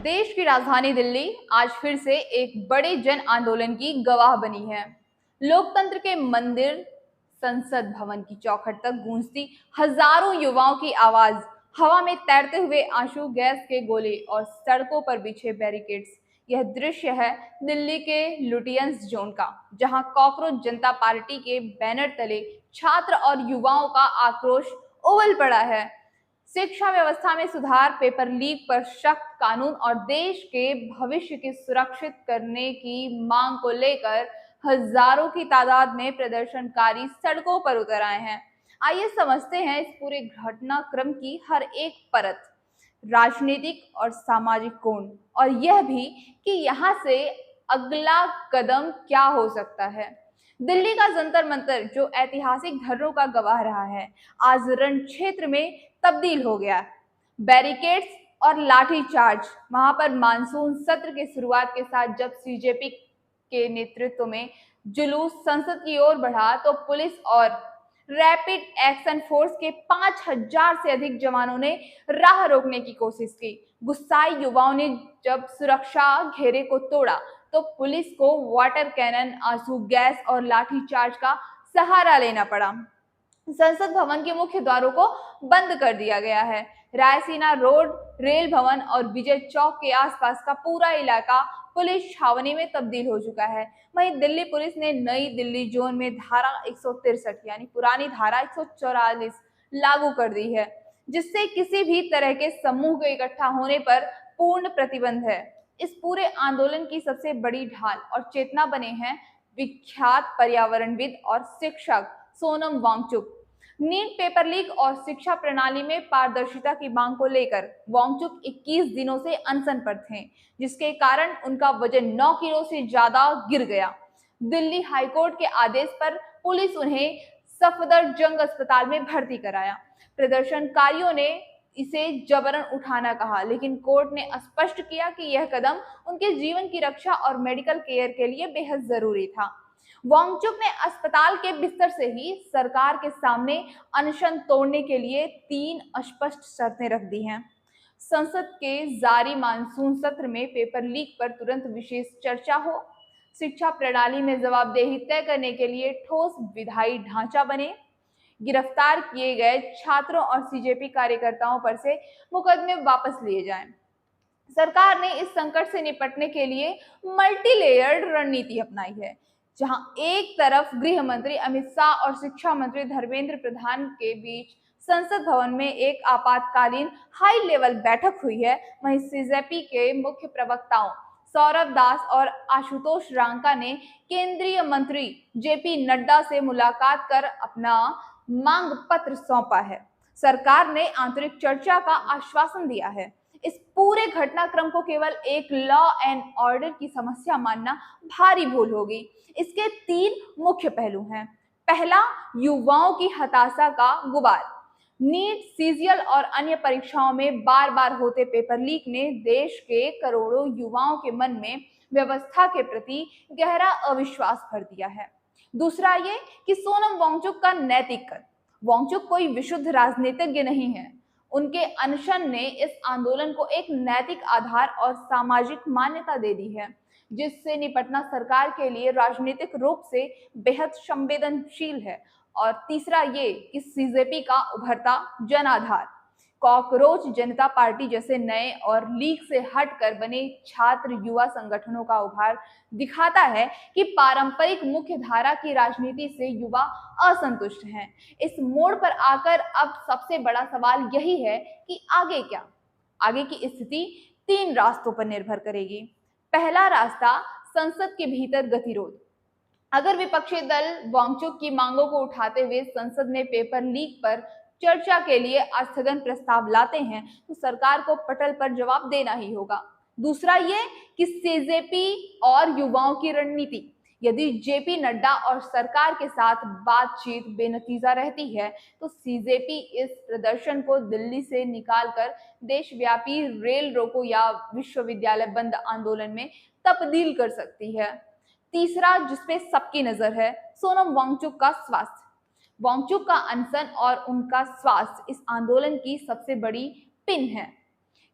देश की राजधानी दिल्ली आज फिर से एक बड़े जन आंदोलन की गवाह बनी है। लोकतंत्र के मंदिर संसद भवन की चौखट तक गूंजती हजारों युवाओं की आवाज, हवा में तैरते हुए आंसू गैस के गोले और सड़कों पर बिछे बैरिकेड्स। यह दृश्य है दिल्ली के लुटियंस जोन का, जहां कॉकरोच जनता पार्टी के बैनर तले छात्र और युवाओं का आक्रोश उबल पड़ा है। शिक्षा व्यवस्था में सुधार, पेपर लीक पर सख्त कानून और देश के भविष्य की सुरक्षित करने की मांग को लेकर हजारों की तादाद में प्रदर्शनकारी सड़कों पर उतर आए हैं। आइए समझते हैं इस पूरे घटनाक्रम की हर एक परत, राजनीतिक और सामाजिक कोण, और यह भी कि यहाँ से अगला कदम क्या हो सकता है। दिल्ली का जंतर मंतर, जो ऐतिहासिक धर्रों का गवाह रहा है, आज रण क्षेत्र में तब्दील हो गया। बैरिकेड्स और लाठीचार्ज। वहां पर मानसून सत्र के शुरुआत के साथ जब सीजेपी के नेतृत्व में जुलूस संसद की ओर बढ़ा तो पुलिस और रैपिड एक्शन फोर्स के 5000 से अधिक जवानों ने राह रोकने की कोशिश की। गुस्साए युवाओं ने जब सुरक्षा घेरे को तोड़ा तो पुलिस को वाटर कैनन, आंसू गैस और लाठीचार्ज का सहारा लेना पड़ा। संसद भवन के मुख्य द्वारों को बंद कर दिया गया है। रायसीना रोड, रेल भवन और विजय चौक के आसपास का पूरा इलाका पुलिस छावनी में तब्दील हो चुका है। वहीं दिल्ली पुलिस ने नई दिल्ली जोन में धारा 163 यानी पुरानी धारा 144 लागू कर दी है, जिससे किसी भी तरह के समूह के इकट्ठा होने पर पूर्ण प्रतिबंध है। इस पूरे आंदोलन की सबसे बड़ी ढाल और चेतना बने हैं विख्यात पर्यावरणविद और शिक्षक Sonam Wangchuk. NEET paper leak और शिक्षा प्रणाली में पारदर्शिता की मांग को लेकर वांगचुक 21 दिनों से अनशन पर थे, जिसके कारण उनका वजन 9 किलो से ज्यादा गिर गया। दिल्ली हाईकोर्ट के आदेश पर पुलिस उन्हें सफदरजंग अस्पताल में भर्ती कराया। प्रदर्शनकारियों ने इसे जबरन उठाना कहा, लेकिन कोर्ट ने स्पष्ट किया कि यह कदम उनके जीवन की रक्षा और मेडिकल केयर के लिए बेहद जरूरी था। वांगचुक ने अस्पताल के बिस्तर से ही सरकार के सामने अनशन तोड़ने के लिए 3 स्पष्ट शर्तें रख दी हैं। संसद के जारी मानसून सत्र में पेपर लीक पर तुरंत विशेष चर्चा हो, शिक्षा प्रणाली में जवाबदेही तय करने के लिए ठोस विधायी ढांचा बने, गिरफ्तार किए गए छात्रों और सीजेपी कार्यकर्ताओं पर से मुकदमे वापस लिए जाएं। सरकार ने इस संकट से निपटने के लिए मल्टी लेयर्ड रणनीति अपनाई है, जहां एक तरफ गृह मंत्री अमित शाह और शिक्षा मंत्री धर्मेंद्र प्रधान के बीच संसद भवन में एक आपातकालीन हाई लेवल बैठक हुई है, वहीं सीजेपी के मुख्य प्रवक्ताओं सौरभ दास और आशुतोष रांका ने केंद्रीय मंत्री जेपी नड्डा से मुलाकात कर अपना मांग पत्र सौंपा है। सरकार ने आंतरिक चर्चा का आश्वासन दिया है। इस पूरे घटनाक्रम को केवल एक लॉ एंड ऑर्डर की समस्या मानना भारी भूल होगी। इसके 3 मुख्य पहलू हैं। पहला, युवाओं की हताशा का गुबार। नीट, सीजीएल और अन्य परीक्षाओं में बार बार होते पेपर लीक ने देश के करोड़ों युवाओं के मन में व्यवस्था के प्रति गहरा अविश्वास भर दिया है। दूसरा ये कि सोनम वांगचुक का नैतिक कद। वांगचुक कोई विशुद्ध राजनीतिज्ञ नहीं है। उनके अनशन ने इस आंदोलन को एक नैतिक आधार और सामाजिक मान्यता दे दी है, जिससे निपटना सरकार के लिए राजनीतिक रूप से बेहद संवेदनशील है। और तीसरा ये कि सीजेपी का उभरता जन आधार, कॉकरोच जनता पार्टी जैसे नए और लीक से हटकर बने छात्र युवा संगठनों का उभार दिखाता है कि पारंपरिक मुख्य धारा की राजनीति से युवा असंतुष्ट हैं। इस मोड़ पर आकर अब सबसे बड़ा सवाल यही है कि आगे क्या। आगे की स्थिति 3 रास्तों पर निर्भर करेगी। पहला रास्ता, संसद के भीतर गतिरोध। अगर विपक्षी दल वांगचुक की मांगों को उठाते हुए संसद में पेपर लीक पर चर्चा के लिए स्थगन प्रस्ताव लाते हैं तो सरकार को पटल पर जवाब देना ही होगा। दूसरा ये कि सीजेपी और युवाओं की रणनीति। यदि जेपी नड्डा और सरकार के साथ बातचीत बेनतीजा रहती है तो सीजेपी इस प्रदर्शन को दिल्ली से निकालकर देशव्यापी रेल रोको या विश्वविद्यालय बंद आंदोलन में तब्दील कर सकती है। तीसरा, जिसपे सबकी नजर है, सोनम वांगचुक का स्वास्थ्य। वांगचुक का अनशन और उनका स्वास्थ्य इस आंदोलन की सबसे बड़ी पिन है।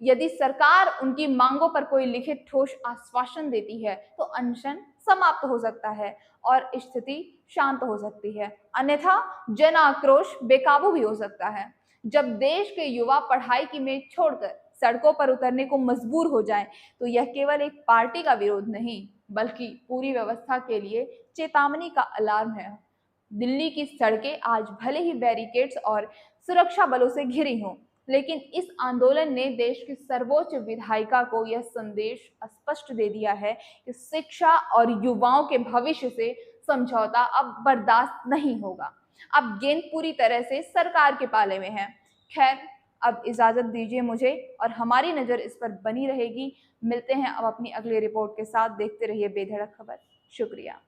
यदि सरकार उनकी मांगों पर कोई लिखित ठोस आश्वासन देती है तो अनशन समाप्त हो सकता है और स्थिति शांत हो सकती है, अन्यथा जन आक्रोश बेकाबू भी हो सकता है। जब देश के युवा पढ़ाई की मेज छोड़कर सड़कों पर उतरने को मजबूर हो जाएं, तो यह केवल एक पार्टी का विरोध नहीं, बल्कि पूरी व्यवस्था के लिए चेतावनी का अलार्म है। दिल्ली की सड़कें आज भले ही बैरिकेड्स और सुरक्षा बलों से घिरी हों, लेकिन इस आंदोलन ने देश की सर्वोच्च विधायिका को यह संदेश स्पष्ट दे दिया है कि शिक्षा और युवाओं के भविष्य से समझौता अब बर्दाश्त नहीं होगा। अब गेंद पूरी तरह से सरकार के पाले में है। खैर, अब इजाजत दीजिए मुझे, और हमारी नजर इस पर बनी रहेगी। मिलते हैं अब अपनी अगली रिपोर्ट के साथ। देखते रहिए बेधड़क खबर। शुक्रिया।